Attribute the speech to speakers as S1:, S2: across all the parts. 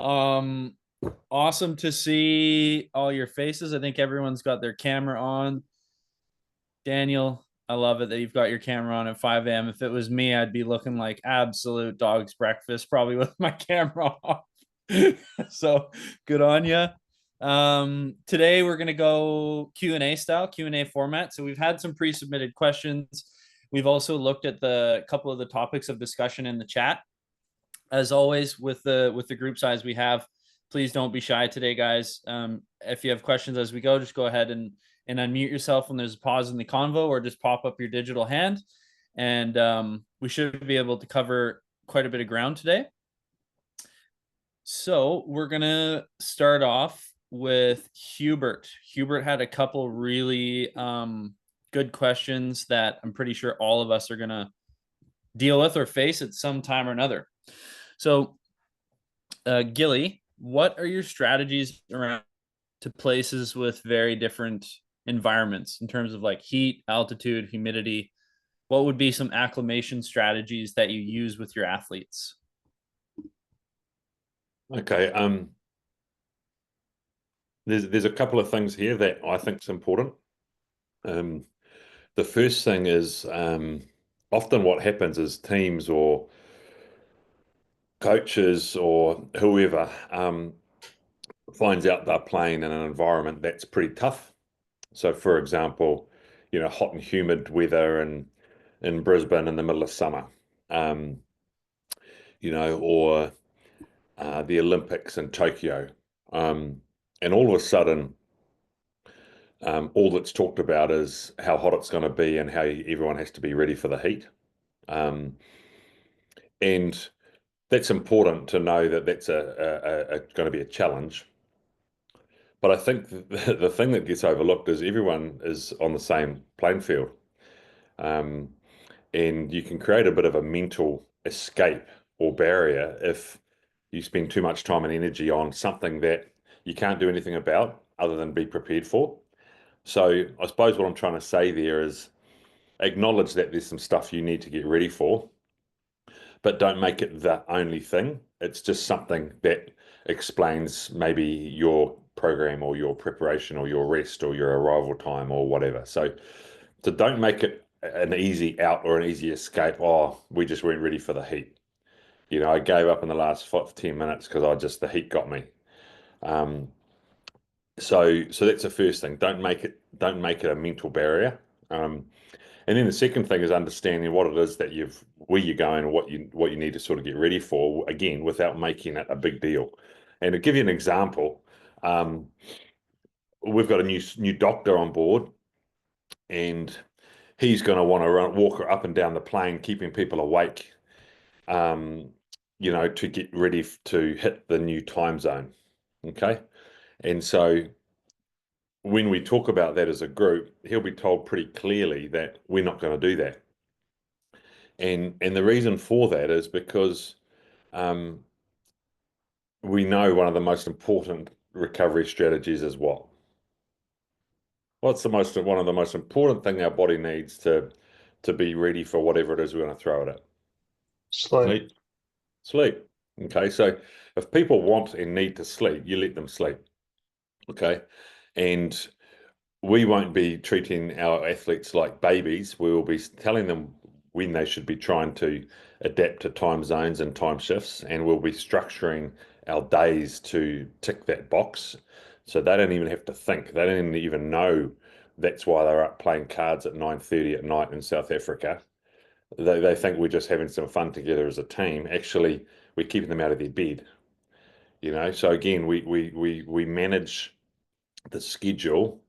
S1: Um, awesome to see all your faces. I think everyone's got their camera on. Daniel, I love it that you've got your camera on at 5 a.m. If it was me, I'd be looking like absolute dog's breakfast, probably with my camera off. So good on you. Today we're gonna go Q&A style, Q&A format. So we've had some pre-submitted questions. We've also looked at the couple of the topics of discussion in the chat. As always, with the group size we have, please don't be shy today, guys. If you have questions as we go, just go ahead and unmute yourself when there's a pause in the convo, or just pop up your digital hand, and we should be able to cover quite a bit of ground today. So we're gonna start off with Hubert. Hubert had a couple really good questions that I'm pretty sure all of us are gonna deal with or face at some time or another. So, Gilly, what are your strategies around to places with very different environments in terms of like heat, altitude, humidity? What would be some acclimation strategies that you use with your athletes?
S2: Okay, there's a couple of things here that I think is important. Um, the first thing is often what happens is teams or coaches or whoever finds out they're playing in an environment that's pretty tough. So, for example, hot and humid weather in Brisbane in the middle of summer, um, or the Olympics in Tokyo. And all of a sudden, all that's talked about is how hot it's going to be and how everyone has to be ready for the heat. Um, and that's important to know that that's going to be a challenge. But I think the thing that gets overlooked is everyone is on the same playing field. Um, and you can create a bit of a mental escape or barrier if you spend too much time and energy on something that you can't do anything about other than be prepared for. So I suppose what I'm trying to say there is acknowledge that there's some stuff you need to get ready for, but don't make it the only thing. It's just something that explains maybe your program or your preparation or your rest or your arrival time or whatever. So don't make it an easy out or an easy escape. Oh, we just weren't ready for the heat. I gave up in the last 10 minutes because the heat got me. Um, so that's the first thing. Don't make it a mental barrier. Um, And then the second thing is understanding what it is that where you're going, and what you need to sort of get ready for, again, without making it a big deal. And to give you an example, um, we've got a new doctor on board, and he's going to want to walk up and down the plane, keeping people awake, um, to get ready to hit the new time zone. Okay, and so when we talk about that as a group, he'll be told pretty clearly that we're not going to do that. And the reason for that is because um, we know one of the most important recovery strategies is what? What's one of the most important thing our body needs to be ready for whatever it is we're going to throw at it?
S3: Sleep.
S2: Sleep. Sleep. Okay, so if people want and need to sleep, you let them sleep. Okay, and we won't be treating our athletes like babies. We will be telling them when they should be trying to adapt to time zones and time shifts, and we'll be structuring our days to tick that box. So they don't even have to think. They don't even know that's why they're up playing cards at 9:30 at night in South Africa. They think we're just having some fun together as a team. Actually, we're keeping them out of their bed. So again, we manage the schedule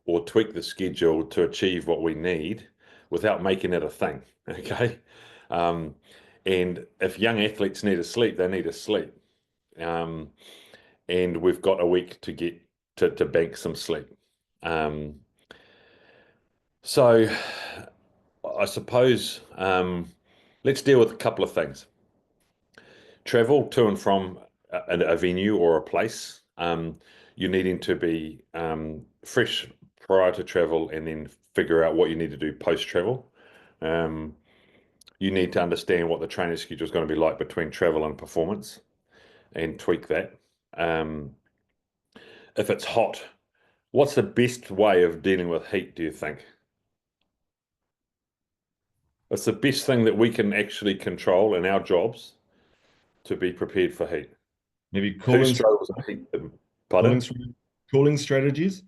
S2: or tweak the schedule to achieve what we need without making it a thing. Okay. Um, and if young athletes need to sleep, they need to sleep. Um, and we've got a week to get to bank some sleep. Um, so I suppose let's deal with a couple of things. Travel to and from a venue or a place. You're needing to be fresh prior to travel and then figure out what you need to do post travel. Um, you need to understand what the training schedule is going to be like between travel and performance and tweak that. Um, if it's hot, what's the best way of dealing with heat, do you think? It's the best thing that we can actually control in our jobs to be prepared for heat.
S3: Maybe
S2: Who struggles with heat?
S3: cooling,
S2: Pardon?
S3: str- cooling strategies,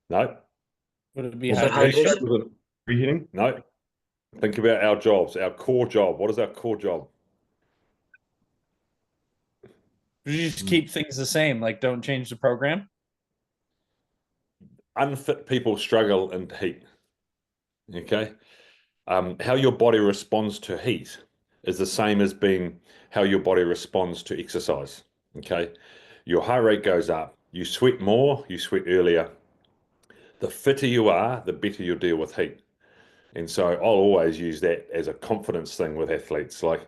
S2: No.
S1: Would it be
S3: or
S2: Who
S1: hydration?
S3: preheating.
S2: struggles with
S3: Preheating.
S2: No. Think about our jobs, our core job. What is our core job?
S1: You just keep things the same, like don't change the program.
S2: Unfit people struggle in heat. Okay. How your body responds to heat is the same as being how your body responds to exercise. Okay. Your heart rate goes up, you sweat more, you sweat earlier. The fitter you are, the better you'll deal with heat. And so I'll always use that as a confidence thing with athletes. Like,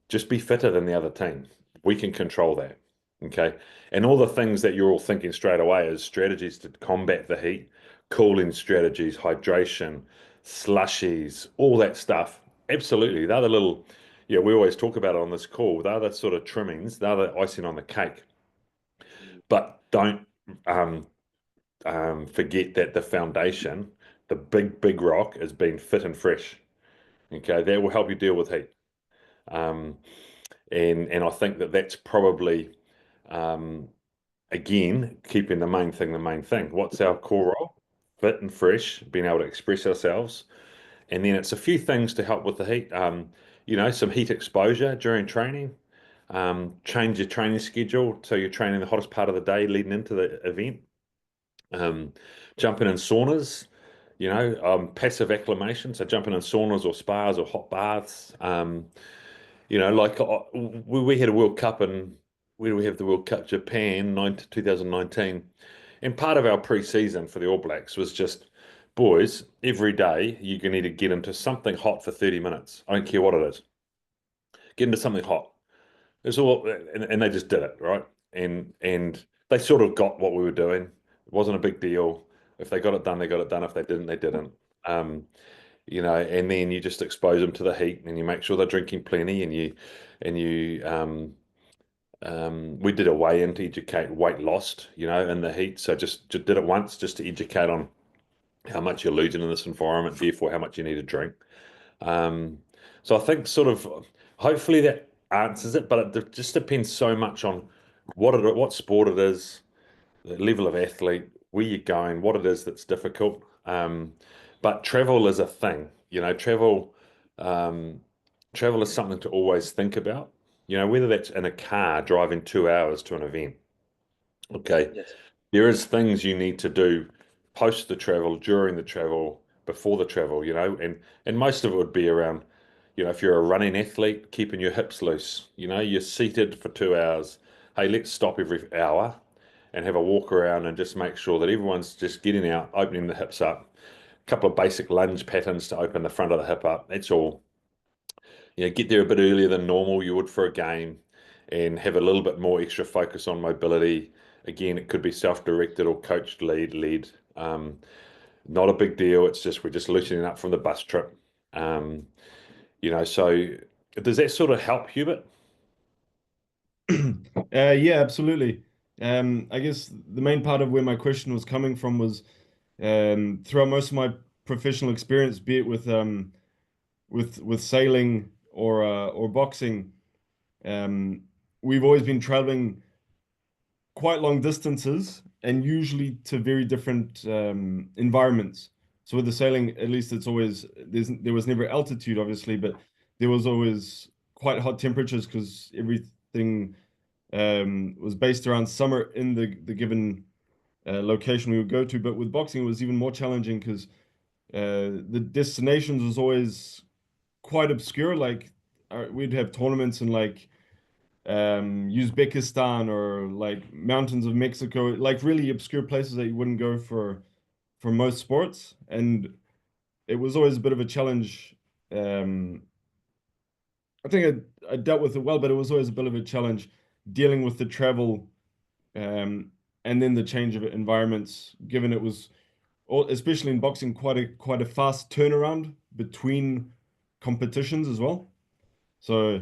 S2: just be fitter than the other team. We can control that. Okay. And all the things that you're all thinking straight away is strategies to combat the heat, cooling strategies, hydration, slushies, all that stuff. Absolutely. They're the little, yeah, we always talk about it on this call. They're the sort of trimmings, they're the icing on the cake. But don't um, forget that the foundation, the big, big rock, is being fit and fresh. Okay. That will help you deal with heat. Um, and I think that that's probably um, again keeping the main thing the main thing. What's our core role? Fit and fresh, being able to express ourselves, and then it's a few things to help with the heat. Some heat exposure during training. Change your training schedule so you're training the hottest part of the day leading into the event. Um, Jumping in saunas. Passive acclimation, so jumping in saunas or spas or hot baths. Like we had a World Cup in where do we have the World Cup? Japan, 2019. And part of our pre-season for the All Blacks was just, boys, every day you can either get into something hot for 30 minutes. I don't care what it is. Get into something hot. It's all, and they just did it, right? And they sort of got what we were doing. It wasn't a big deal. If they got it done, they got it done. If they didn't, they didn't. Um, and then you just expose them to the heat and you make sure they're drinking plenty and we did a weigh in to educate weight lost, in the heat. So just did it once just to educate on how much you're losing in this environment, therefore how much you need to drink. Um, so I think sort of hopefully that answers it, but it just depends so much on what sport it is, the level of athlete, where you're going, what it is that's difficult. But travel is a thing, um, travel is something to always think about, whether that's in a car driving 2 hours to an event. Okay.
S3: Yes.
S2: There is things you need to do post the travel, during the travel, before the travel, and most of it would be around, if you're a running athlete, keeping your hips loose, you're seated for 2 hours. Hey, let's stop every hour and have a walk around and just make sure that everyone's just getting out, opening the hips up. A couple of basic lunge patterns to open the front of the hip up. That's all. Get there a bit earlier than normal you would for a game and have a little bit more extra focus on mobility. Again, it could be self-directed or coached lead. Not a big deal. It's just we're just loosening up from the bus trip. Um, so does that sort of help, Hubert?
S3: Yeah, absolutely. I guess the main part of where my question was coming from was throughout most of my professional experience, be it with sailing or boxing, um, we've always been traveling quite long distances and usually to very different environments. So with the sailing, at least there was never altitude, obviously, but there was always quite hot temperatures because everything was based around summer in the given location we would go to. But with boxing, it was even more challenging because the destinations was always quite obscure. Like we'd have tournaments in like Uzbekistan or like mountains of Mexico, like really obscure places that you wouldn't go for most sports. And it was always a bit of a challenge. Um, I think I dealt with it well, but it was always a bit of a challenge dealing with the travel and then the change of environments, given it was, especially in boxing, quite a fast turnaround between competitions as well. So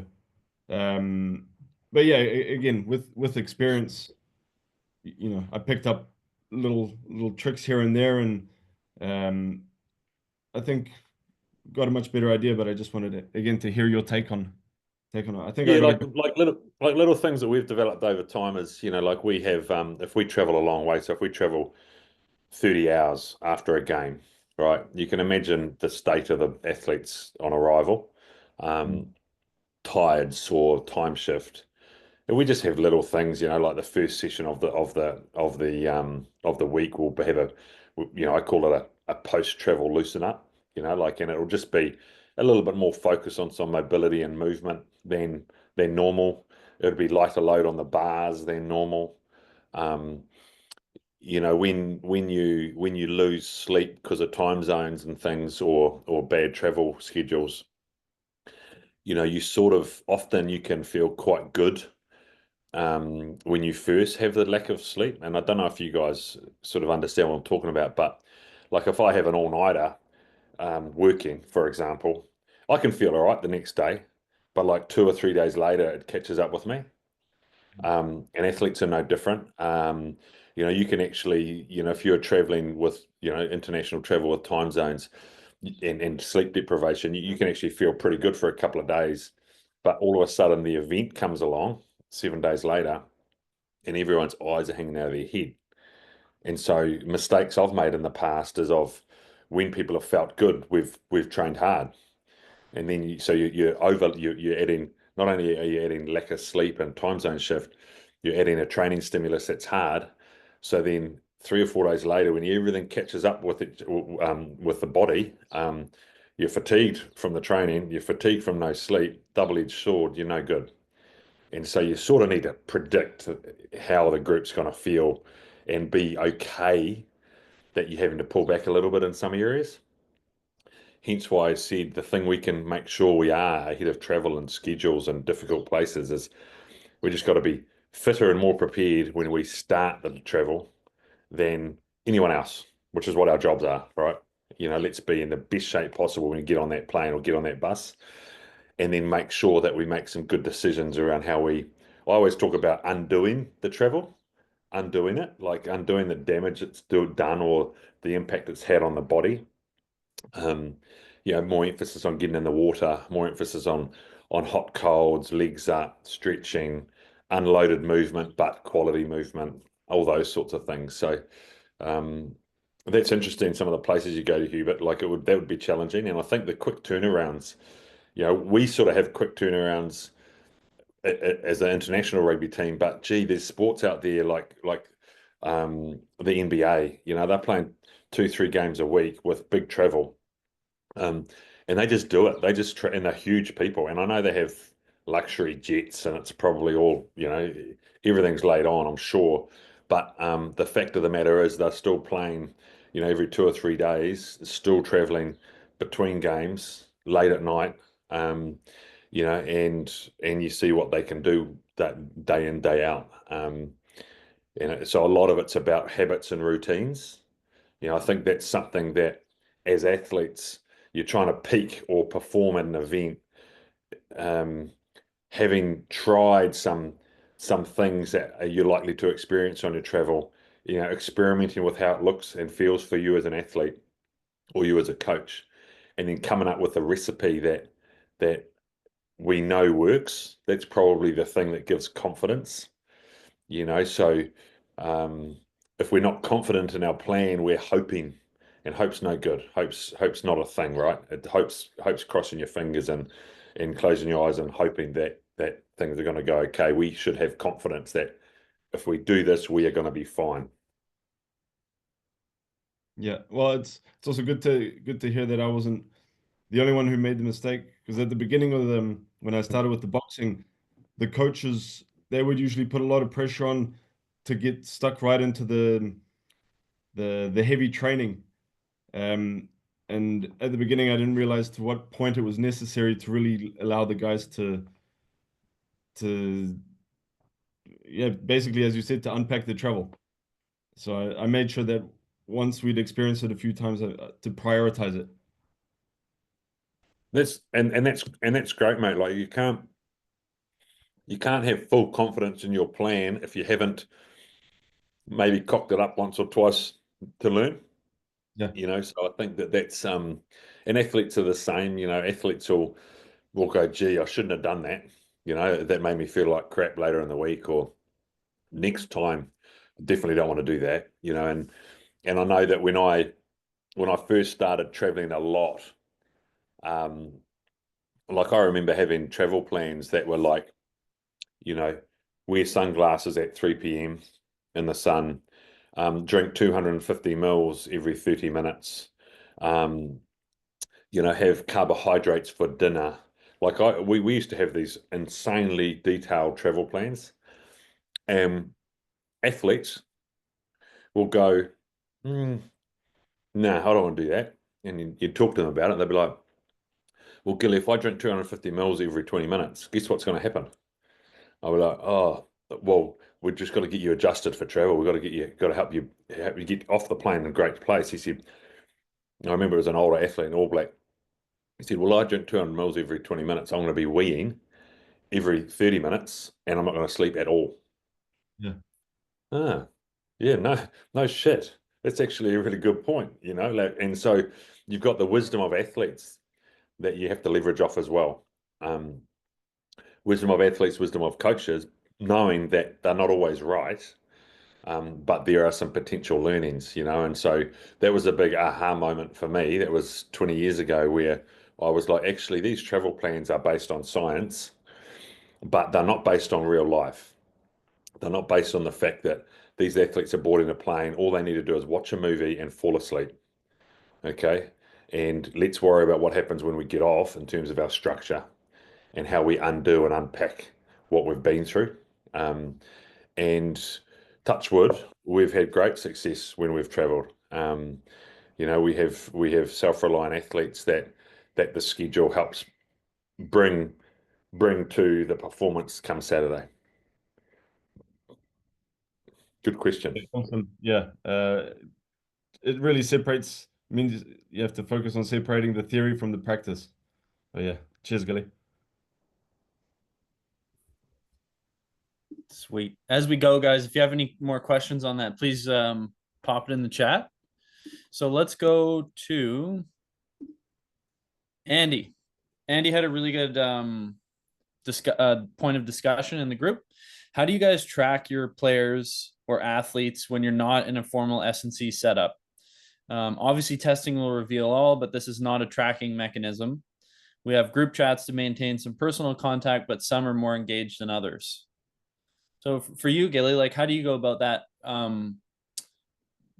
S3: um, but yeah, again, with experience, you know, I picked up little tricks here and there, and um, I think got a much better idea. But I just wanted to, again, to hear your take on it. I think I
S2: Yeah,
S3: got a
S2: like little things that we've developed over time is, like we have if we travel a long way, so if we travel 30 hours after a game, right? You can imagine the state of the athletes on arrival,
S3: Mm,
S2: um, tired, sore, time shift. And we just have little things, like the first session of the week we'll have I call it a post-travel loosen up, and it'll just be a little bit more focus on some mobility and movement than normal. It'll be lighter load on the bars than normal. Um, when you lose sleep because of time zones and things or bad travel schedules, you sort of often you can feel quite good when you first have the lack of sleep. And I don't know if you guys sort of understand what I'm talking about, but like if I have an all-nighter working, for example, I can feel all right the next day, but like 2 or 3 days later, it catches up with me. And athletes are no different. You can actually, if you're traveling with, international travel with time zones and sleep deprivation, you can actually feel pretty good for a couple of days. But all of a sudden, the event comes along 7 days later, and everyone's eyes are hanging out of their head. And so, mistakes I've made in the past is of when people have felt good, we've trained hard, and then you're adding, not only are you adding lack of sleep and time zone shift, you're adding a training stimulus that's hard. So then 3 or 4 days later, when everything catches up with it, with the body, you're fatigued from the training, you're fatigued from no sleep, double-edged sword, you're no good. And so you sort of need to predict how the group's going to feel and be okay that you're having to pull back a little bit in some areas. Hence why I said the thing we can make sure we are ahead of travel and schedules and difficult places is we just got to be fitter and more prepared when we start the travel than anyone else, which is what our jobs are, right? Let's be in the best shape possible when we get on that plane or get on that bus, and then make sure that we make some good decisions around how I always talk about undoing the travel, undoing it, like undoing the damage it's done or the impact it's had on the body. Um, more emphasis on getting in the water, more emphasis on hot colds, legs up, stretching, unloaded movement, but quality movement, all those sorts of things. So um, that's interesting. Some of the places you go to, Hubert, like that would be challenging. And I think the quick turnarounds, we sort of have quick turnarounds as an international rugby team, but gee, there's sports out there the NBA. They're playing 2, 3 games a week with big travel, um, and they just do it. They just and they're huge people. And I know they have luxury jets, and it's probably all everything's laid on, I'm sure. But the fact of the matter is, they're still playing, every 2 or 3 days, still traveling between games late at night. Um, and you see what they can do that day in, day out. So a lot of it's about habits and routines. I think that's something that as athletes, you're trying to peak or perform at an event, um, having tried some things that you're likely to experience on your travel, experimenting with how it looks and feels for you as an athlete or you as a coach, and then coming up with a recipe that we know works. That's probably the thing that gives confidence. So um, if we're not confident in our plan, we're hoping, and hope's no good. Hope's not a thing, right? Hope's crossing your fingers and closing your eyes and hoping that things are going to go okay. We should have confidence that if we do this, we are going to be fine.
S3: yeah. Well, it's also good to hear that I wasn't the only one who made the mistake, because at the beginning of them, when I started with the boxing, the coaches, they would usually put a lot of pressure on to get stuck right into the heavy training. Um, and at the beginning, I didn't realize to what point it was necessary to really allow the guys to yeah, basically, as you said, to unpack the travel. So I made sure that once we'd experienced it a few times, to prioritize it.
S2: That's great, mate. Like you can't You can't have full confidence in your plan if you haven't maybe cocked it up once or twice to learn.
S3: Yeah.
S2: So I think that that's and athletes are the same. Athletes will go, gee, I shouldn't have done that. That made me feel like crap later in the week, or next time, definitely don't want to do that. And I know that when I first started traveling a lot, um, like I remember having travel plans that were like, you know, wear sunglasses at 3 p.m. in the sun, drink 250 mils every 30 minutes, um, have carbohydrates for dinner. Like we used to have these insanely detailed travel plans. And athletes will go, mm, no, I don't want to do that. And you talk to them about it, they'll be like, well, Gilly, if I drink 250 mils every 20 minutes, guess what's going to happen? I'll be like, oh, well, we've just got to get you adjusted for travel. We've got to help you get off the plane in a great place. He said, I remember as an older athlete in All Black, he said, well, I drink 200 mils every 20 minutes. I'm going to be weeing every 30 minutes and I'm not going to sleep at all.
S3: Yeah.
S2: Ah, yeah, no shit. That's actually a really good point. And so you've got the wisdom of athletes that you have to leverage off as well. Um, wisdom of athletes, wisdom of coaches, knowing that they're not always right, but there are some potential learnings. And so that was a big aha moment for me. That was 20 years ago where I was like, actually, these travel plans are based on science, but they're not based on real life. They're not based on the fact that these athletes are boarding a plane. All they need to do is watch a movie and fall asleep. Okay. And let's worry about what happens when we get off in terms of our structure and how we undo and unpack what we've been through. And touch wood, we've had great success when we've traveled. We have self-reliant athletes that the schedule helps bring bring to the performance come Saturday. Good question.
S3: Awesome. Yeah. It really separates, means you have to focus on separating the theory from the practice. Oh yeah. Cheers, Gilly.
S1: Sweet. As we go, guys, if you have any more questions on that, please pop it in the chat. So let's go to Andy. Andy had a really good point of discussion in the group. How do you guys track your players or athletes when you're not in a formal S&C setup? Obviously, testing will reveal all, but this is not a tracking mechanism. We have group chats to maintain some personal contact, but some are more engaged than others. So for you, Gilly, like how do you go about that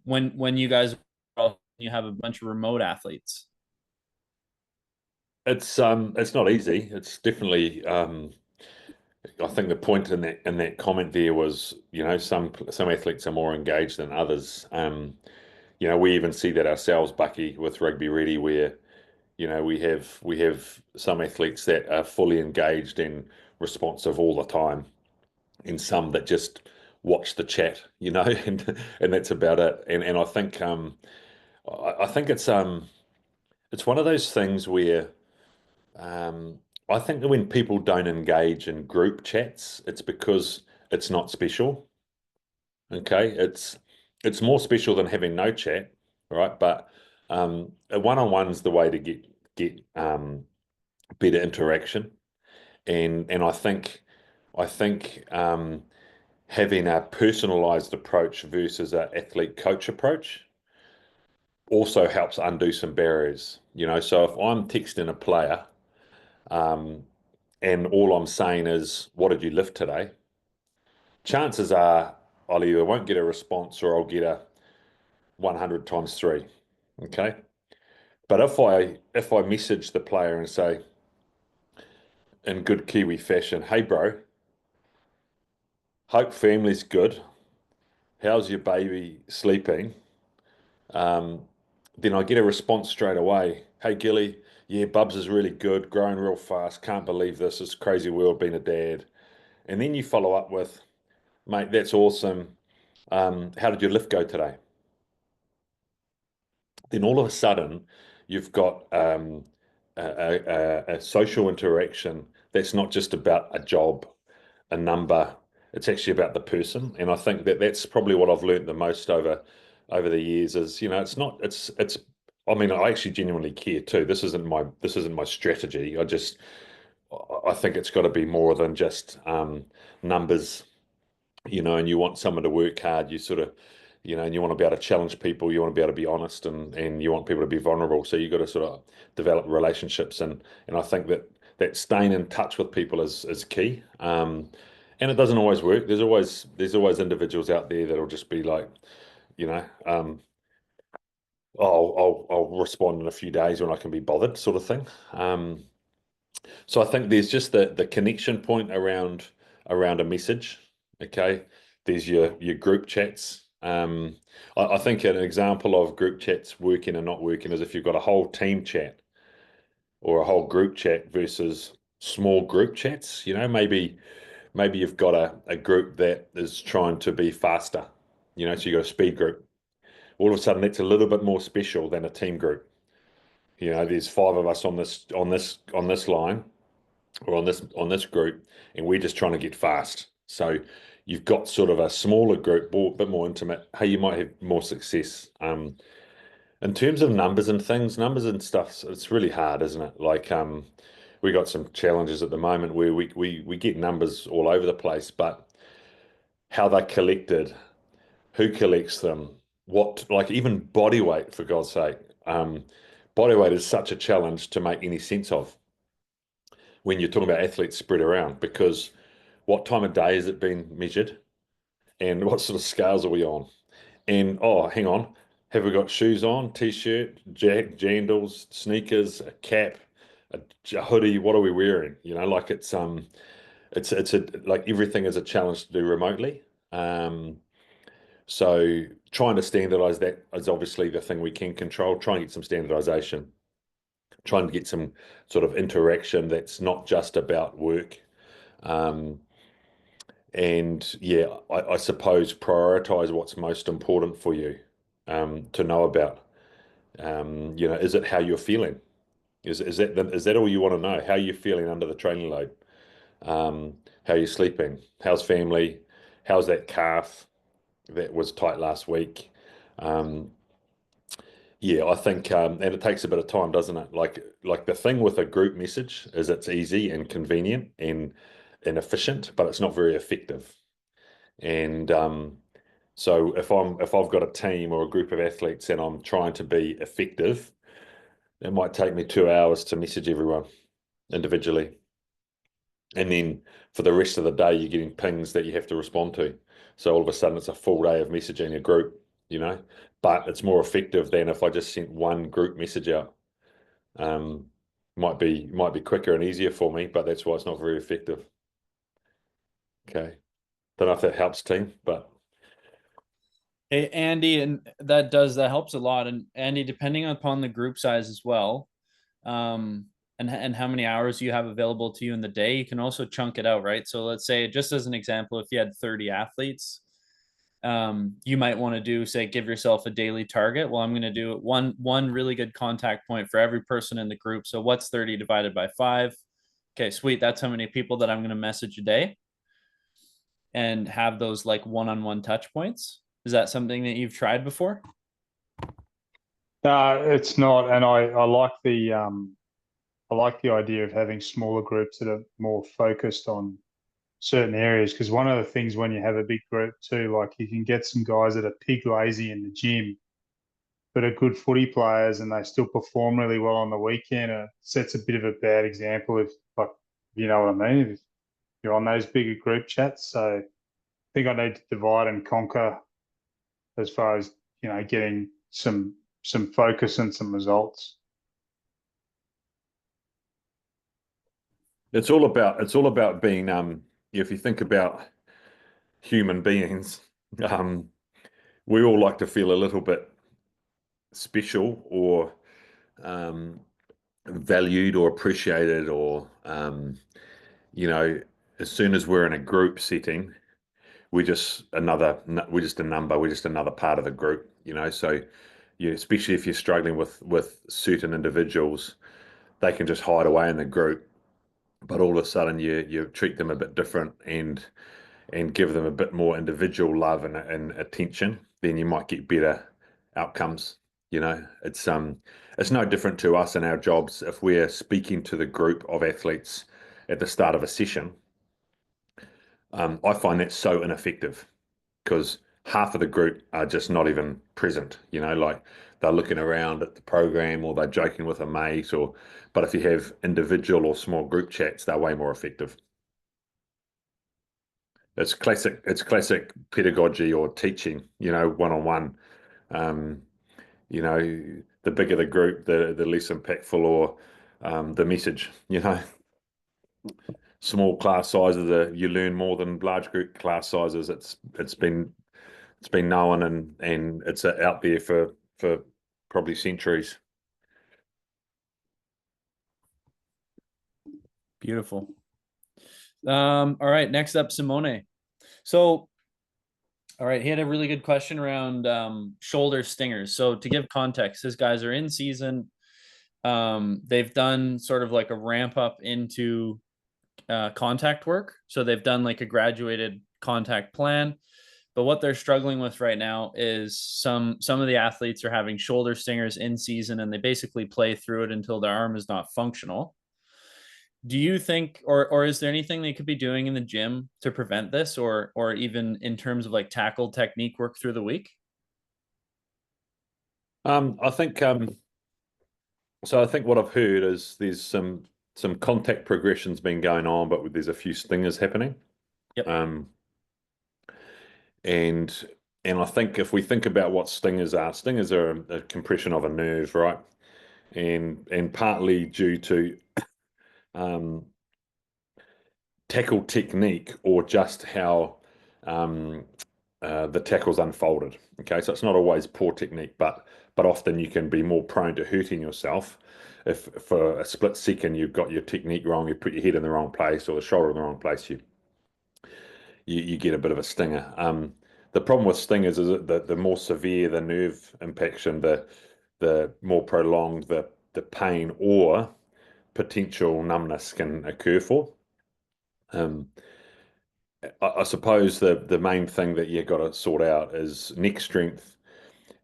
S1: when you have a bunch of remote athletes?
S2: It's not easy. It's definitely I think the point in that comment there was, some athletes are more engaged than others. We even see that ourselves, Bucky, with Rugby Ready, where we have some athletes that are fully engaged and responsive all the time, and some that just watch the chat, and that's about it. And I think it's one of those things where I think that when people don't engage in group chats, it's because it's not special. Okay, it's more special than having no chat, right? But a one-on-one's the way to get better interaction, and I think having a personalized approach versus an athlete coach approach also helps undo some barriers. So if I'm texting a player, um, and all I'm saying is, what did you lift today? Chances are I'll either won't get a response or I'll get a 100 times three. Okay. But if I message the player and say in good Kiwi fashion, hey bro, hope family's good. How's your baby sleeping? Um, then I get a response straight away. Hey Gilly, yeah, Bubs is really good, growing real fast. Can't believe this. It's a crazy world being a dad. And then you follow up with, mate, that's awesome. How did your lift go today? Then all of a sudden, you've got a social interaction that's not just about a job. a number. It's actually about the person, and I think that that's probably what I've learned the most over the years. Is it's not it's. I mean, I actually genuinely care too. This isn't my strategy. I think it's got to be more than just numbers, and you want someone to work hard. You sort of, and you want to be able to challenge people. You want to be able to be honest, and you want people to be vulnerable. So you got to sort of develop relationships, and I think that staying in touch with people is key. And it doesn't always work. There's always individuals out there that'll just be like, you know, I'll respond in a few days when I can be bothered, sort of thing. So I think there's just the connection point around a message. Okay, there's your group chats. I think an example of group chats working and not working is if you've got a whole team chat or a whole group chat versus small group chats. Maybe you've got a group that is trying to be faster. So you've got a speed group. All of a sudden, that's a little bit more special than a team group. There's five of us on this line or on this group, and we're just trying to get fast. So you've got sort of a smaller group, a bit more intimate. Hey, you might have more success. In terms of numbers and stuff, it's really hard, isn't it? Like we got some challenges at the moment where we get numbers all over the place, but how they're collected, who collects them, what, like even body weight, for God's sake. Body weight is such a challenge to make any sense of when you're talking about athletes spread around because what time of day is it being measured and what sort of scales are we on? And oh, hang on, have we got shoes on, t-shirt, jandals, sneakers, a cap, a hoodie? What are we wearing? Like like everything is a challenge to do remotely. So trying to standardize that is obviously the thing we can control. Try and get some standardization. Trying to get some sort of interaction that's not just about work. Um, and yeah, I suppose prioritize what's most important for you to know about. Is it how you're feeling? Is that all you want to know? How you're feeling under the training load? How you're sleeping? How's family? How's that calf that was tight last week? Um, yeah, I think, and it takes a bit of time, doesn't it? Like the thing with a group message is it's easy and convenient and efficient, but it's not very effective. And so if I've got a team or a group of athletes and I'm trying to be effective, it might take me 2 hours to message everyone individually. And then for the rest of the day, you're getting pings that you have to respond to. So all of a sudden, it's a full day of messaging a group, but it's more effective than if I just sent one group message out. Um, might be quicker and easier for me, but that's why it's not very effective. Okay. Don't know if that helps, team, but
S1: Hey, Andy, and that helps a lot. And Andy, depending upon the group size as well, and how many hours you have available to you in the day, you can also chunk it out, right? So let's say, just as an example, if you had 30 athletes, you might want to do, say, give yourself a daily target. Well, I'm going to do one really good contact point for every person in the group. So what's 30 divided by 5? Okay, sweet. That's how many people that I'm going to message a day and have those like one-on-one touch points. Is that something that you've tried before?
S4: No, it's not, and I like the idea of having smaller groups that are more focused on certain areas. Because one of the things when you have a big group too, like you can get some guys that are pig lazy in the gym, but are good footy players, and they still perform really well on the weekend. And it sets a bit of a bad example if, like, you know what I mean, if you're on those bigger group chats. So I think I need to divide and conquer as far as getting some focus and some results.
S2: it's all about being if you think about human beings, um, we all like to feel a little bit special or um, valued or appreciated or you know as soon as we're in a group setting we're just a number, we're just another part of the group, so especially if you're struggling with certain individuals, they can just hide away in the group but all of a sudden you treat them a bit different and give them a bit more individual love and attention, then you might get better outcomes. You know, it's no different to us in our jobs. If we're speaking to the group of athletes at the start of a session, I find that so ineffective because half of the group are just not even present. You know, like they're looking around at the program or they're joking with a mate, or but if you have individual or small group chats, they're way more effective. It's classic pedagogy or teaching, you know, one-on-one. Um, you know, the bigger the group, the less impactful or the message, you know. Small class sizes you learn more than large group class sizes. It's been known and it's out there for probably centuries.
S1: Beautiful. All right, next up, Simone. So, all right, he had a really good question around shoulder stingers. So to give context, his guys are in season. They've done sort of like a ramp up into contact work. So they've done like a graduated contact plan. But what they're struggling with right now is some of the athletes are having shoulder stingers in season, and they basically play through it until their arm is not functional. Do you think, or is there anything they could be doing in the gym to prevent this, or even in terms of like tackle technique work through the week?
S2: I think so. I think what I've heard is there's some contact progression's been going on, but there's a few stingers happening.
S1: Yep.
S2: And and I think if we think about what stingers are a compression of a nerve, right? And partly due to um, tackle technique or just how um, the tackle's unfolded. Okay, so it's not always poor technique, but often you can be more prone to hurting yourself if for a split second you've got your technique wrong, you put your head in the wrong place or the shoulder in the wrong place, you get a bit of a stinger. The problem with stingers is that the more severe the nerve impaction, the more prolonged the pain or potential numbness can occur for. Um, I suppose the main thing that you've got to sort out is neck strength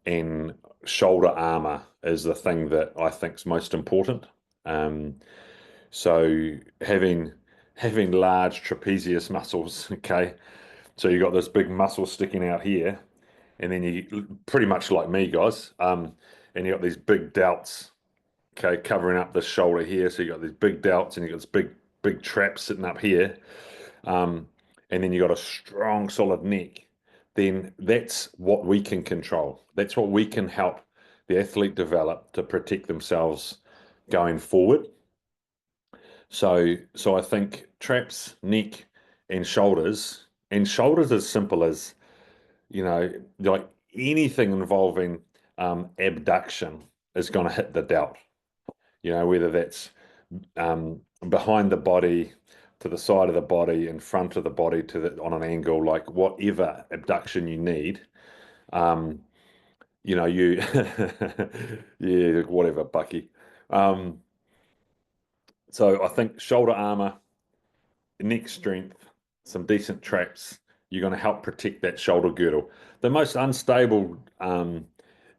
S2: and shoulder armor is the thing that I think is most important. Um, so having large trapezius muscles, okay. So you got this big muscle sticking out here, and then you pretty much like me, guys. And you got these big delts, okay, covering up the shoulder here. So you got these big delts, and you got this big trap sitting up here. Um, and then you got a strong, solid neck. Then that's what we can control. That's what we can help the athlete develop to protect themselves going forward. So I think traps, neck, and shoulders as simple as like anything involving abduction is going to hit the delt. Whether that's behind the body, to the side of the body, in front of the body, on an angle, like whatever abduction you need. Um, you, yeah, whatever, Bucky. Um, so I think shoulder armor, neck strength, some decent traps, you're going to help protect that shoulder girdle. The most unstable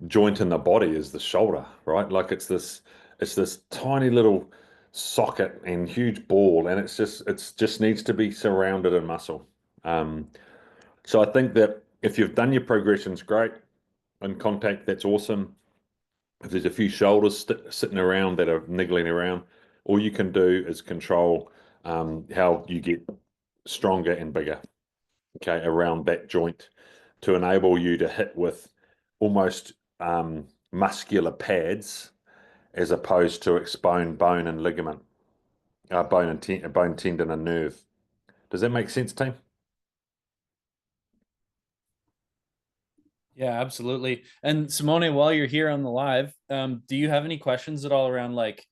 S2: joint in the body is the shoulder, right? Like it's this tiny little socket and huge ball, and it's just needs to be surrounded in muscle. Um, so I think that if you've done your progressions, great. In contact, that's awesome. If there's a few shoulders sitting around that are niggling around, all you can do is control how you get stronger and bigger, okay, around that joint to enable you to hit with almost muscular pads as opposed to exposed bone and ligament, bone tendon and nerve. Does that make sense, team?
S1: Yeah, absolutely. And Simone, while you're here on the live, do you have any questions at all around like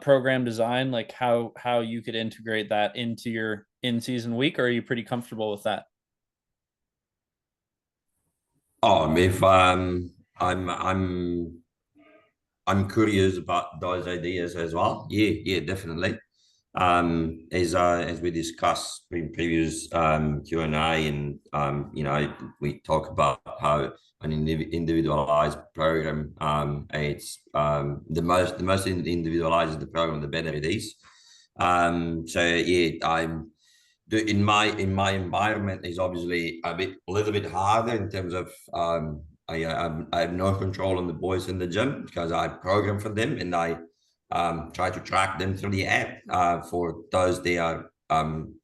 S1: program design, like how you could integrate that into your in-season week, or are you pretty comfortable with that?
S5: If I'm curious about those ideas as well. Yeah, definitely. As we discussed in previous Q&A, and we talk about how an individualized program, it's the most individualized the program, the better it is. So yeah, in my environment is obviously a little bit harder in terms of I have no control on the boys in the gym because I program for them, and I try to track them through the app. For those they are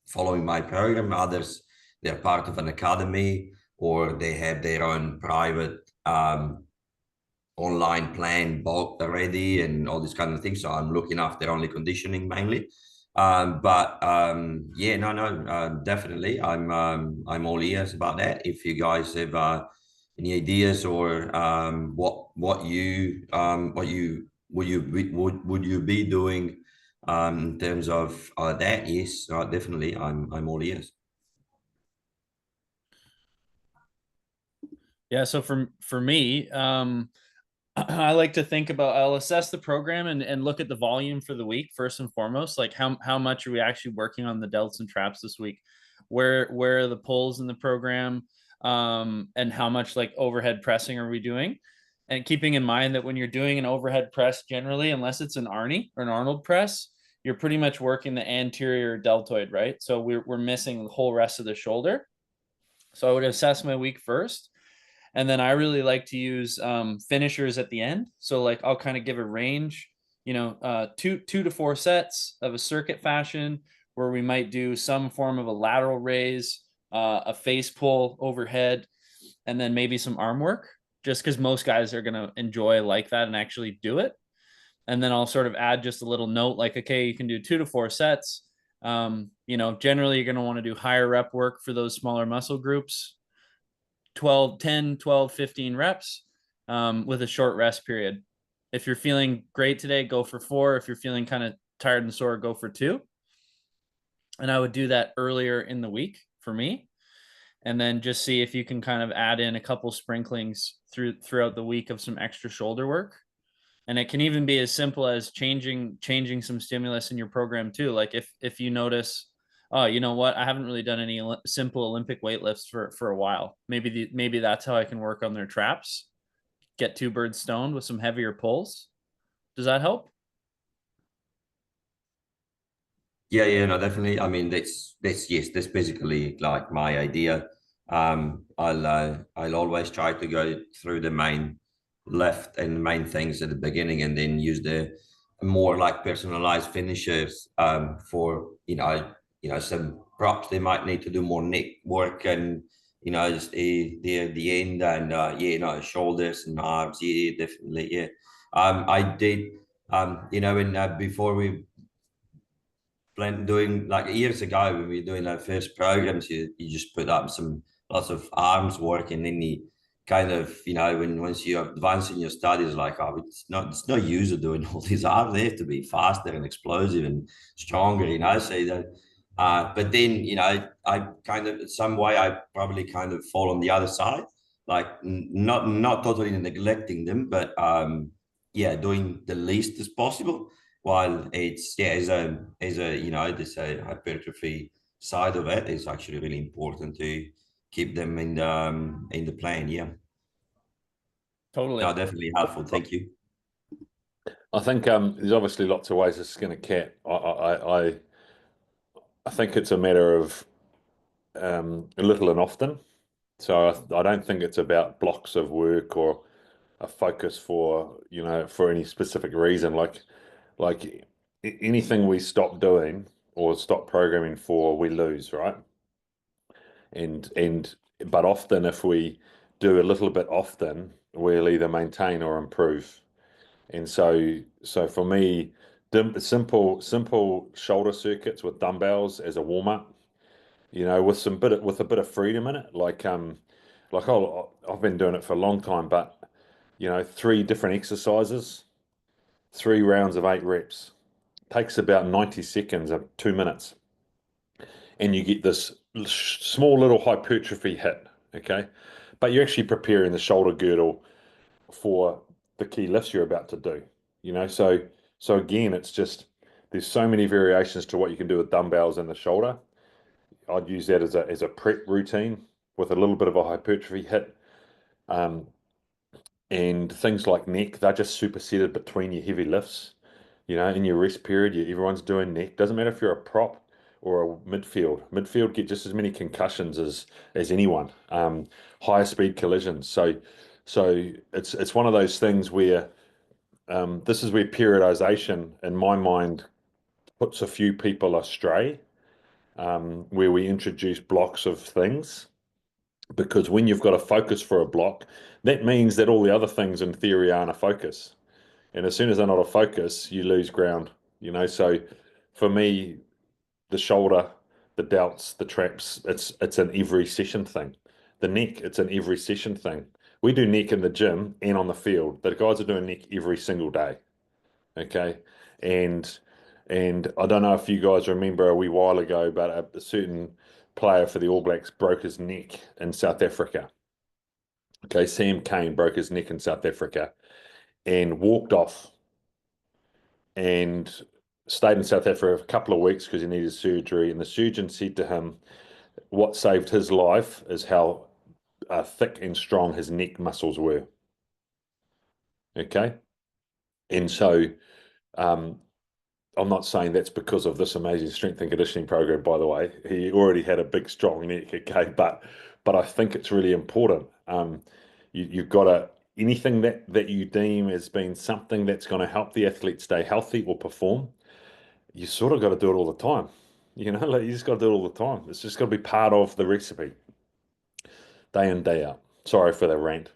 S5: following my program, others they're part of an academy or they have their own private online plan bought already and all these kind of things. So I'm looking after only conditioning mainly. Yeah, no, definitely. I'm all ears about that. If you guys have any ideas or what you would you be doing in terms of that? Yes, definitely. I'm all ears.
S1: Yeah, so for me, I like to think about, I'll assess the program and look at the volume for the week first and foremost. Like how much are we actually working on the delts and traps this week? Where are the pulls in the program? And how much like overhead pressing are we doing? And keeping in mind that when you're doing an overhead press, generally, unless it's an Arnie or an Arnold press, you're pretty much working the anterior deltoid, right? So we're missing the whole rest of the shoulder. So I would assess my week first. And then I really like to use finishers at the end. So like I'll kind of give a range, two to four sets of a circuit fashion where we might do some form of a lateral raise, a face pull overhead, and then maybe some arm work, just because most guys are going to enjoy like that and actually do it. And then I'll sort of add just a little note like, okay, you can do 2 to 4 sets. Generally you're going to want to do higher rep work for those smaller muscle groups, 10, 12, 15 reps with a short rest period. If you're feeling great today, go for 4. If you're feeling kind of tired and sore, go for 2. And I would do that earlier in the week for me. And then just see if you can kind of add in a couple sprinklings throughout the week of some extra shoulder work. And it can even be as simple as changing some stimulus in your program too. Like if you notice, oh, you know what, I haven't really done any simple Olympic weightlifts for a while. Maybe that's how I can work on their traps. Get 2 birds stoned with some heavier pulls. Does that help?
S5: Yeah, no, definitely. I mean, that's basically like my idea. I'll always try to go through the main left and main things at the beginning, and then use the more like personalized finishers for some props they might need to do more neck work and just the end and shoulders and arms. Yeah, definitely. Yeah. I did when before we doing like years ago when we were doing our first programs, you just put up lots of arms work, and then you kind of once you advance in your studies, like, oh, it's no use of doing all these arms. They have to be faster and explosive and stronger, so that but then I kind of some way I probably kind of fall on the other side, like not totally neglecting them, but yeah, doing the least as possible, while it's as a this hypertrophy side of it is actually really important to keep them in the plan. Yeah,
S1: Totally.
S5: no, definitely helpful. Thank you.
S2: I think there's obviously lots of ways to skin a cat. I think it's a matter of little and often. So I don't think it's about blocks of work or a focus for any specific reason. Like anything we stop doing or stop programming for, we lose, right? But often if we do a little bit often, we'll either maintain or improve. And so for me, simple shoulder circuits with dumbbells as a warm up, with a bit of freedom in it. I've been doing it for a long time, but 3 different exercises, 3 rounds of 8 reps, takes about 90 seconds of 2 minutes, and you get this small little hypertrophy hit. Okay, but you're actually preparing the shoulder girdle for the key lifts you're about to do. So again, it's just there's so many variations to what you can do with dumbbells in the shoulder. I'd use that as a prep routine with a little bit of a hypertrophy hit. And things like neck, they're just superseded between your heavy lifts. You know, in your rest period, everyone's doing neck. Doesn't matter if you're a prop or a midfield. Midfield get just as many concussions as anyone. Higher speed collisions. So it's one of those things where this is where periodization, in my mind, puts a few people astray. Where we introduce blocks of things, because when you've got a focus for a block, that means that all the other things in theory aren't a focus. And as soon as they're not a focus, you lose ground, you know. So for me, the shoulder, the delts, the traps, it's an every session thing. The neck, it's an every session thing. We do neck in the gym and on the field. The guys are doing neck every single day. Okay. And I don't know if you guys remember a wee while ago, but a certain player for the All Blacks broke his neck in South Africa. Okay, Sam Cane broke his neck in South Africa and walked off and stayed in South Africa for a couple of weeks because he needed surgery. And the surgeon said to him, what saved his life is how thick and strong his neck muscles were. Okay. And so I'm not saying that's because of this amazing strength and conditioning program, by the way. He already had a big, strong neck, okay? But I think it's really important. You've got to, anything that you deem as being something that's going to help the athlete stay healthy or perform, you sort of got to do it all the time. You know, like you just got to do it all the time. It's just got to be part of the recipe, day in, day out. Sorry for the rant.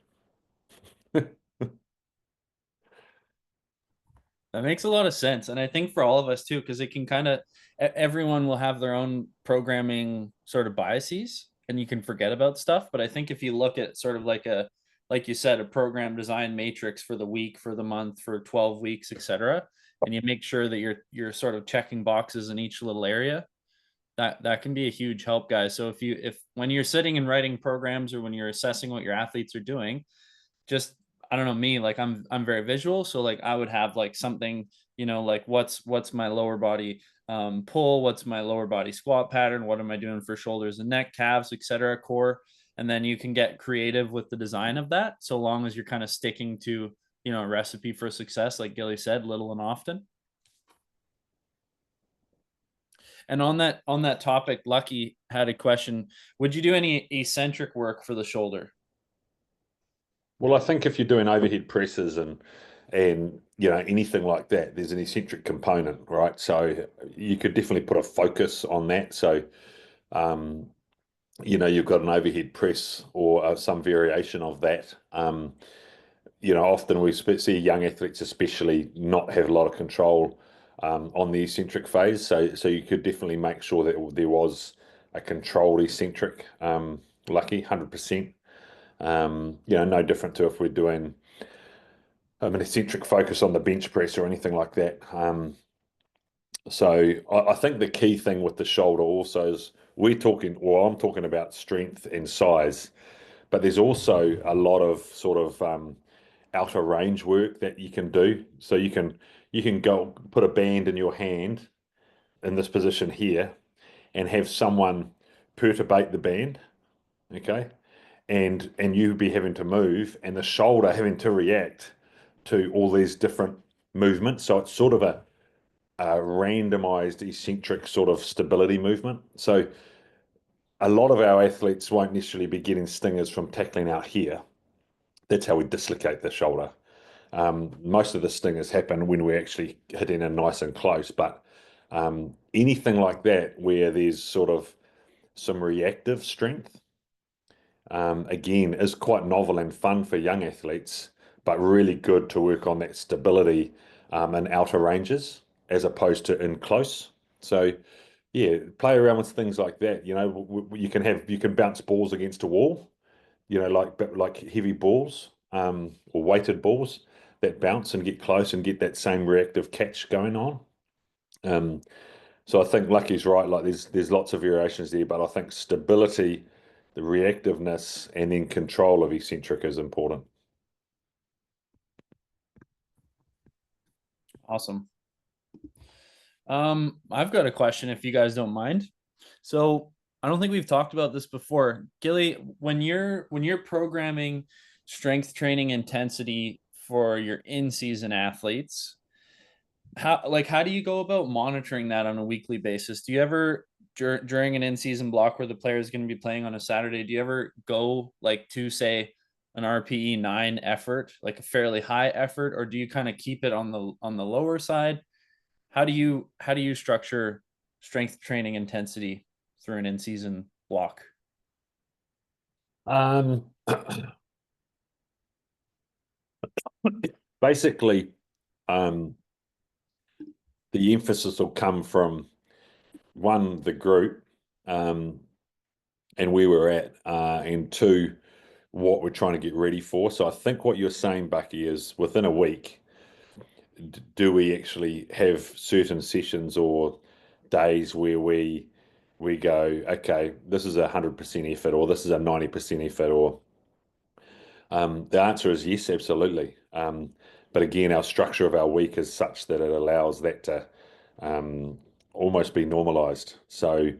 S1: That makes a lot of sense. And I think for all of us too, because it can kind of, everyone will have their own programming sort of biases and you can forget about stuff. But I think if you look at sort of like you said, a program design matrix for the week, for the month, for 12 weeks, etc., and you make sure that you're sort of checking boxes in each little area, that can be a huge help, guys. So if when you're sitting and writing programs or when you're assessing what your athletes are doing, just, I don't know, me, like I'm very visual, so like I would have like something, like what's my lower body pull, what's my lower body squat pattern, what am I doing for shoulders and neck, calves, etc., core. And then you can get creative with the design of that, so long as you're kind of sticking to a recipe for success, like Gilly said, little and often. And on that topic, Lucky had a question: would you do any eccentric work for the shoulder?
S2: Well, I think if you're doing overhead presses and anything like that, there's an eccentric component, right? So you could definitely put a focus on that. So you've got an overhead press or some variation of that. Often we see young athletes especially not have a lot of control on the eccentric phase. So you could definitely make sure that there was a controlled eccentric, Lucky, 100%. No different to if we're doing an eccentric focus on the bench press or anything like that. So I think the key thing with the shoulder also is I'm talking about strength and size, but there's also a lot of sort of outer range work that you can do. So you can go put a band in your hand in this position here and have someone perturbate the band, okay? And you be having to move and the shoulder having to react to all these different movements. So it's sort of a randomized eccentric sort of stability movement. So a lot of our athletes won't necessarily be getting stingers from tackling out here. That's how we dislocate the shoulder. Most of the stingers happen when we're actually hitting a nice and close, but anything like that where there's sort of some reactive strength, again, is quite novel and fun for young athletes, but really good to work on that stability in outer ranges as opposed to in close. So, yeah, play around with things like that. You can bounce balls against a wall, like heavy balls or weighted balls that bounce and get close and get that same reactive catch going on. So I think Lucky's right. Like there's lots of variations there, but I think stability, the reactiveness, and then control of eccentric is important.
S1: Awesome. I've got a question if you guys don't mind. So I don't think we've talked about this before. Gilly, when you're programming strength training intensity for your in-season athletes, how do you go about monitoring that on a weekly basis? Do you ever during an in-season block where the player is going to be playing on a Saturday, do you ever go like to say an RPE 9 effort, like a fairly high effort, or do you kind of keep it on the lower side? How do you structure strength training intensity through an in-season block?
S2: Um, basically, um, the emphasis will come from one, the group, um, and where we're at, and two, what we're trying to get ready for. So I think what you're saying, Bucky, is within a week, do we actually have certain sessions or days where we go, okay, this is 100% effort, or this is a 90% effort, or the answer is yes, absolutely. But again, our structure of our week is such that it allows that to um, almost be normalized. So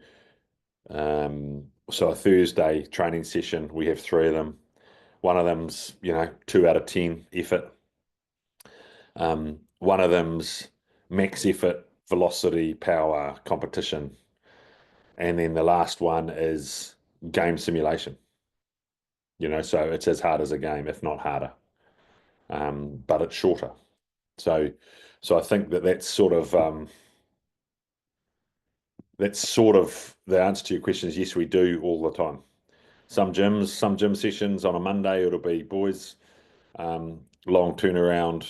S2: a Thursday training session, we have three of them. One of them's, 2 out of 10 effort. One of them's max effort, velocity, power, competition. And then the last one is game simulation. So it's as hard as a game, if not harder, but it's shorter. So, so I think that's sort of the answer to your question is yes, we do all the time. Some gym sessions on a Monday, it'll be boys, long turnaround.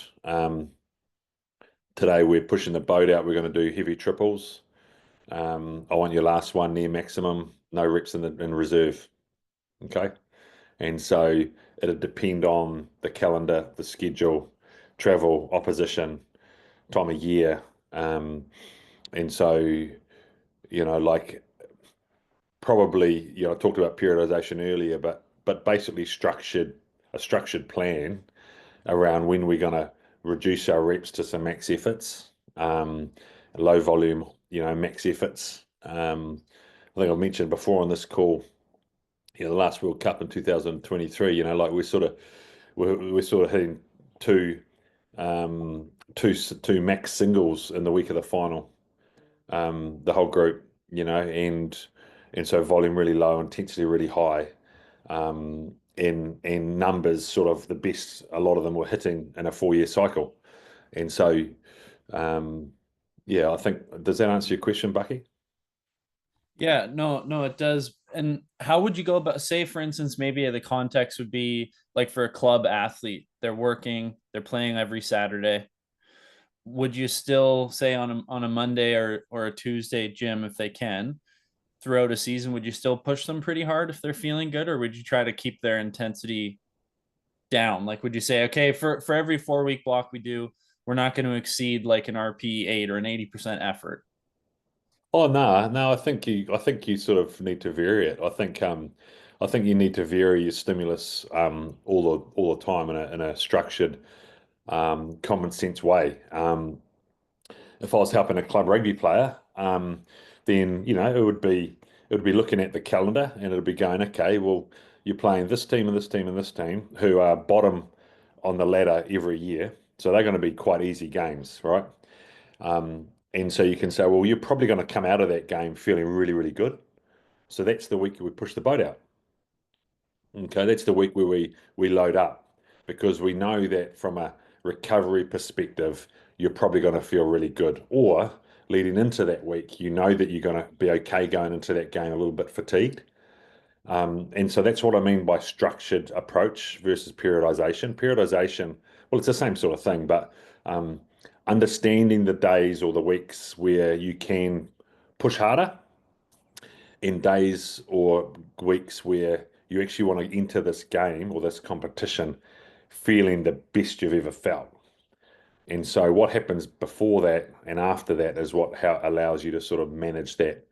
S2: Today we're pushing the boat out. We're going to do heavy triples. I want your last one near maximum, no reps in reserve. Okay. And so it'll depend on the calendar, the schedule, travel, opposition, time of year. And so, like probably, I talked about periodization earlier, but basically a structured plan around when we're going to reduce our reps to some max efforts, low volume, max efforts. I think I mentioned before on this call, the last World Cup in 2023, like we're sort of hitting two two max singles in the week of the final, the whole group, and so volume really low, intensity really high, in numbers sort of the best a lot of them were hitting in a 4-year cycle. And so yeah, I think, does that answer your question, Bucky?
S1: Yeah, no, no, it does. And how would you go about, say, for instance, maybe the context would be like for a club athlete, they're working, they're playing every Saturday. Would you still say on a Monday or a Tuesday gym if they can throughout a season? Would you still push them pretty hard if they're feeling good, or would you try to keep their intensity down? Like, would you say, okay, for every 4 week block we do, we're not going to exceed like an RP 8 or an 80% effort?
S2: Oh no, no, I think you sort of need to vary it. I think you need to vary your stimulus all the time in a structured, common sense way. If I was helping a club rugby player, then it would be looking at the calendar, and it'd be going, okay, well, you're playing this team and this team and this team who are bottom on the ladder every year, so they're going to be quite easy games, right? And so you can say, well, you're probably going to come out of that game feeling really, really good. So that's the week we push the boat out. Okay, that's the week where we load up, because we know that from a recovery perspective, you're probably going to feel really good. Or leading into that week, you know that you're going to be okay going into that game a little bit fatigued. And so that's what I mean by structured approach versus periodization. Periodization, well, it's the same sort of thing, but understanding the days or the weeks where you can push harder, in days or weeks where you actually want to enter this game or this competition feeling the best you've ever felt. And so what happens before that and after that is how allows you to sort of manage that,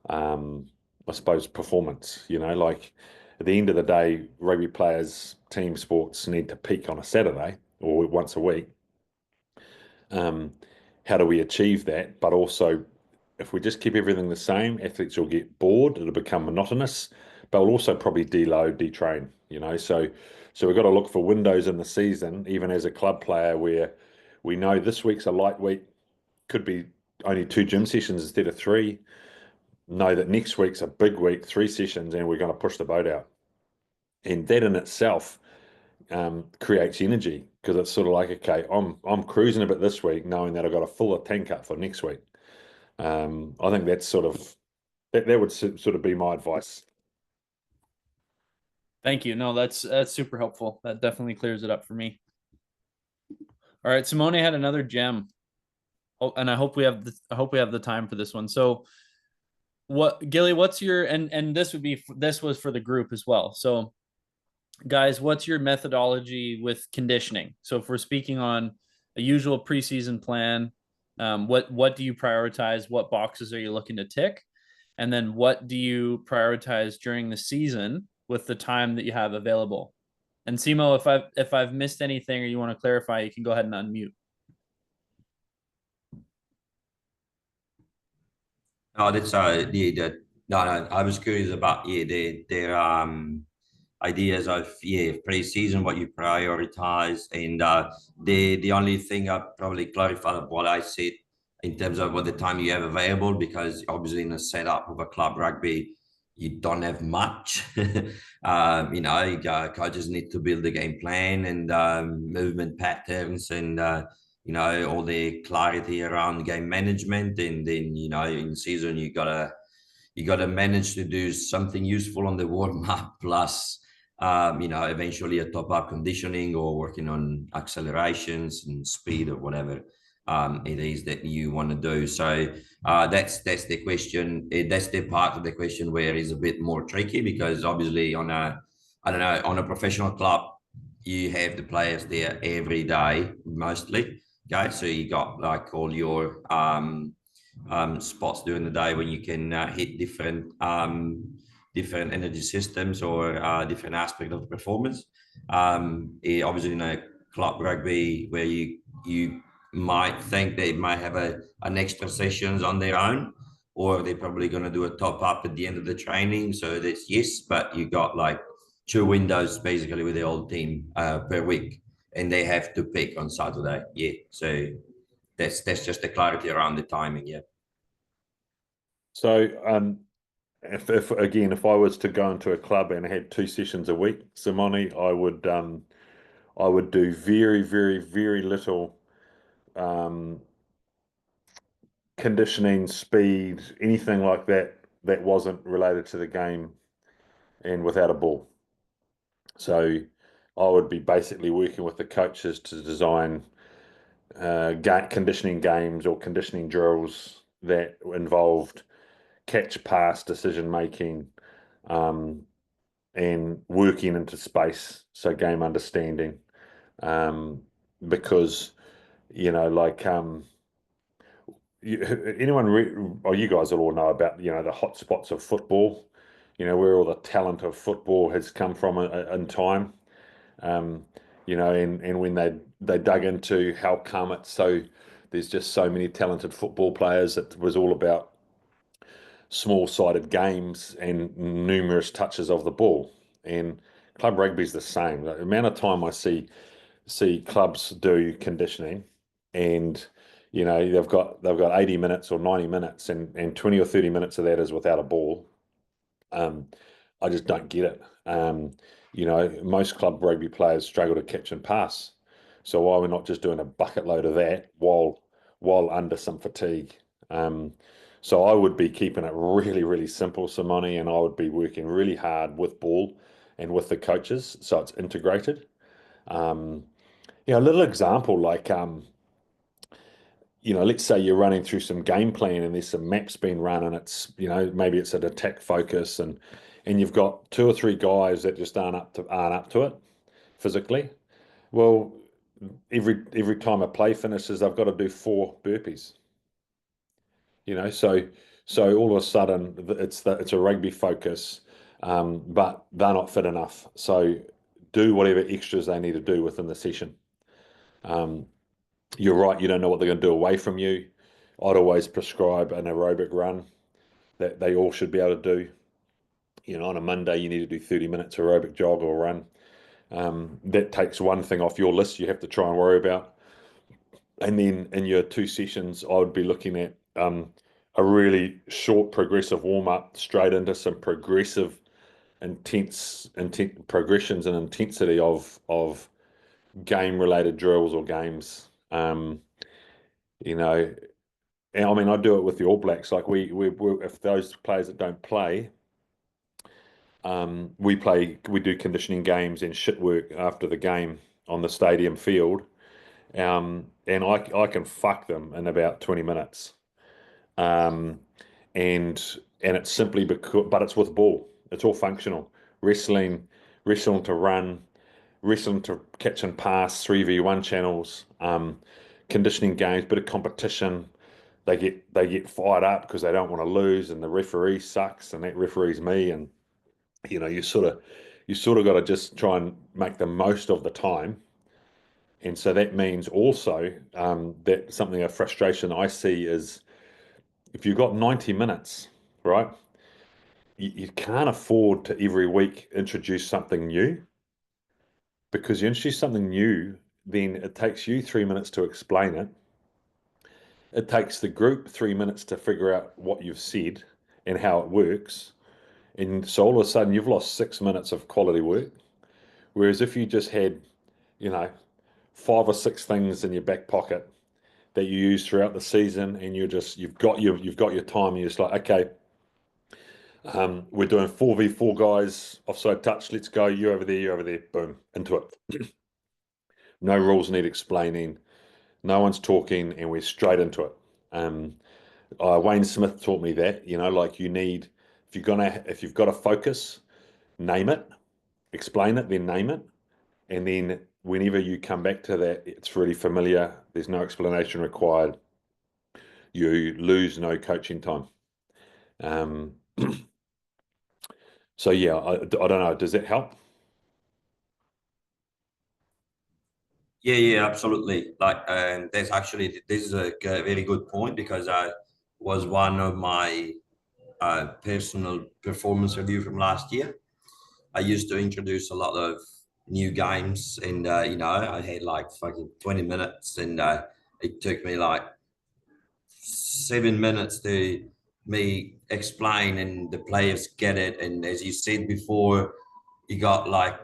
S2: I suppose, performance. Like at the end of the day, rugby players, team sports need to peak on a Saturday or once a week. Um, how do we achieve that? But also, if we just keep everything the same, athletes will get bored, it'll become monotonous, but we'll also probably deload, detrain, so we've got to look for windows in the season, even as a club player, where we know this week's a light week, could be only 2 gym sessions instead of 3. Know that next week's a big week, 3 sessions, and we're going to push the boat out. And that in itself creates energy, because it's sort of like, okay, I'm cruising a bit this week, knowing that I've got a fuller tank up for next week. I think that's sort of that would sort of be my advice.
S1: Thank you. No, that's super helpful. That definitely clears it up for me. All right, Simone had another gem. Oh, and I hope we have the time for this one. So Gilly, what's your, and this was for the group as well. So guys, what's your methodology with conditioning? So if we're speaking on a usual preseason plan, what do you prioritize? What boxes are you looking to tick? And then what do you prioritize during the season with the time that you have available? And Simo, if I've missed anything or you want to clarify, you can go ahead and unmute.
S5: No, that's no, I was curious about their ideas of pre-season, what you prioritize, and the only thing I probably clarified what I said in terms of what the time you have available, because obviously in a setup of a club rugby you don't have much. Coaches need to build a game plan and movement patterns and all the clarity around game management, and then in season you gotta manage to do something useful on the warm up, plus eventually a top up conditioning or working on accelerations and speed or whatever it is that you want to do. So that's the question. That's the part of the question where it's a bit more tricky, because obviously on a professional club, you have the players there every day mostly. Okay, so you got like all your spots during the day when you can hit different energy systems or different aspect of the performance. Obviously, in a club rugby where you might think they might have an extra sessions on their own, or they're probably going to do a top up at the end of the training. So that's yes, but you got like 2 windows basically with the whole team per week, and they have to pick on Saturday. Yeah, so that's just the clarity around the timing. Yeah.
S2: So if I was to go into a club and had 2 sessions a week, Simone, I would do very, very, very little conditioning, speed, anything like that wasn't related to the game and without a ball. So I would be basically working with the coaches to design conditioning games or conditioning drills that involved catch pass decision making, and working into space, so game understanding, because you guys will all know about the hot spots of football, where all the talent of football has come from in time, and when they dug into how come it's so there's just so many talented football players, it was all about small-sided games and numerous touches of the ball. And club rugby is the same. The amount of time I see clubs do conditioning, and they've got 80 minutes or 90 minutes, and 20 or 30 minutes of that is without a ball. I just don't get it. Most club rugby players struggle to catch and pass. So why we're not just doing a bucket load of that while under some fatigue? So I would be keeping it really, really simple, Simone, and I would be working really hard with ball and with the coaches, so it's integrated. A little example like let's say you're running through some game plan and there's some maps being run, and it's maybe it's an attack focus, and you've got 2 or 3 guys that just aren't up to it physically. Well, every time a play finishes, I've got to do 4 burpees. So all of a sudden it's a rugby focus, but they're not fit enough. So do whatever extras they need to do within the session. you're right, you don't know what they're going to do away from you. I'd always prescribe an aerobic run that they all should be able to do. You know, on a Monday, you need to do 30 minutes aerobic jog or run. That takes one thing off your list you have to try and worry about. And then in your 2 sessions, I would be looking at a really short progressive warm up straight into some progressive, intense progressions and intensity of game related drills or games. You know, and I mean, I do it with the All Blacks. Like we if those players that don't play, we do conditioning games and shit work after the game on the stadium field. And I can fuck them in about 20 minutes. Um, and it's simply because, but it's with ball. It's all functional. Wrestling, wrestling to run, wrestling to catch and pass, 3v1 channels, conditioning games, bit of competition. They get fired up because they don't want to lose, and the referee sucks, and that referee's me, and you know you sort of got to just try and make the most of the time. And so that means also that something a frustration I see is if you've got 90 minutes, right? You can't afford to every week introduce something new, because you introduce something new, then it takes you 3 minutes to explain it. It takes the group 3 minutes to figure out what you've said and how it works. And so all of a sudden you've lost 6 minutes of quality work. Whereas if you just had, you know, 5 or 6 things in your back pocket that you use throughout the season, and you've got your time, and you're just like, okay, we're doing 4v4 guys, offside touch, let's go, you over there, you over there, boom, into it. No rules need explaining, no one's talking, and we're straight into it. Wayne Smith taught me that, you know, like if you've got to focus, name it, explain it, then name it. And then whenever you come back to that, it's really familiar. There's no explanation required. You lose no coaching time. Um, so yeah, I don't know. Does that help?
S5: Yeah, absolutely. Like, there's actually this is a very good point because I was one of my personal performance review from last year. I used to introduce a lot of new games, and you know, I had like fucking 20 minutes, and it took me like 7 minutes to me explain, and the players get it. And as you said before, you got like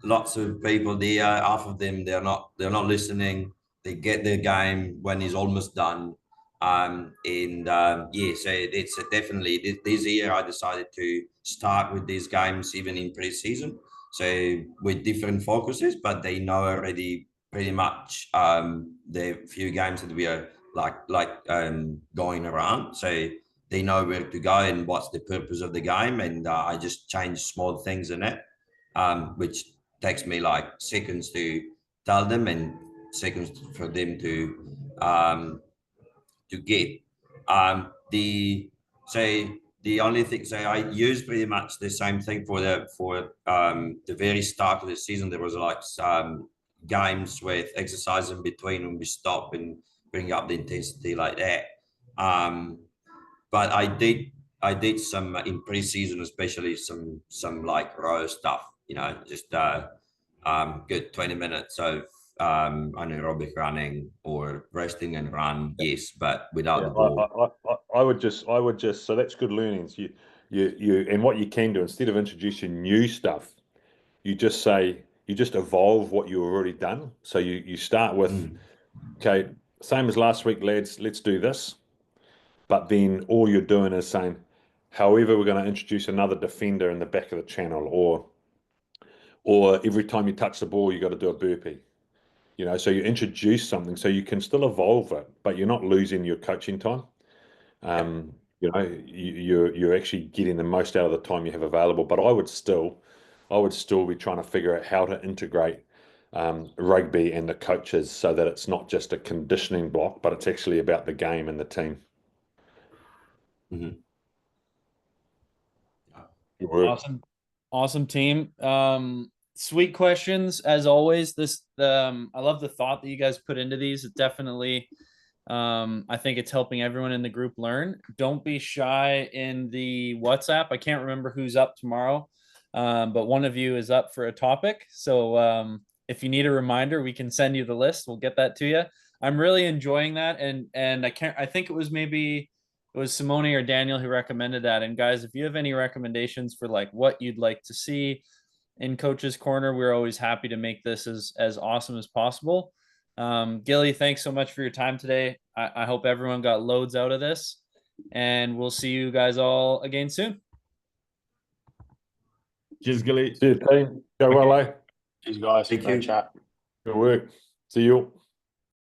S5: lots of people there. Half of them they're not listening. They get their game when he's almost done. And yeah, so it's definitely this year I decided to start with these games even in pre-season. So with different focuses, but they know already pretty much the few games that we are going around. So they know where to go and what's the purpose of the game. And I just change small things in it, which takes me like seconds to tell them and seconds for them to get. The say the only thing say I use pretty much the same thing for the very start of the season. There was like games with exercise in between when we stop and bring up the intensity like that. Um, but I did some in pre-season, especially some like row stuff, you know, just good 20 minutes of anaerobic running or resting and run, yes, but without
S2: Yeah,
S5: the ball.
S2: I would just. So that's good learnings. And what you can do instead of introducing new stuff, you just evolve what you've already done. So you start with,
S5: Mm.
S2: okay, same as last week, lads. Let's do this. But then all you're doing is saying, however, we're going to introduce another defender in the back of the channel, or every time you touch the ball, you got to do a burpee. You know, so you introduce something so you can still evolve it, but you're not losing your coaching time.
S5: Yeah.
S2: You know, you're actually getting the most out of the time you have available. But I would still be trying to figure out how to integrate rugby and the coaches so that it's not just a conditioning block, but it's actually about the game and the team.
S5: Mhm.
S2: Good work.
S1: Awesome. Awesome team. sweet questions as always. I love the thought that you guys put into these. It definitely, I think it's helping everyone in the group learn. Don't be shy in the WhatsApp. I can't remember who's up tomorrow, but one of you is up for a topic. So if you need a reminder, we can send you the list. We'll get that to you. I'm really enjoying that, and I think it was Simone or Daniel who recommended that. And guys, if you have any recommendations for like what you'd like to see in Coach's Corner, we're always happy to make this as awesome as possible. Gilly, thanks so much for your time today. I hope everyone got loads out of this, and we'll see you guys all again soon.
S3: Cheers, Gilly.
S2: See you, team. Go well, eh?
S6: Cheers, guys.
S5: Thank
S6: Great
S5: you.
S6: chat.
S2: Good work. See you.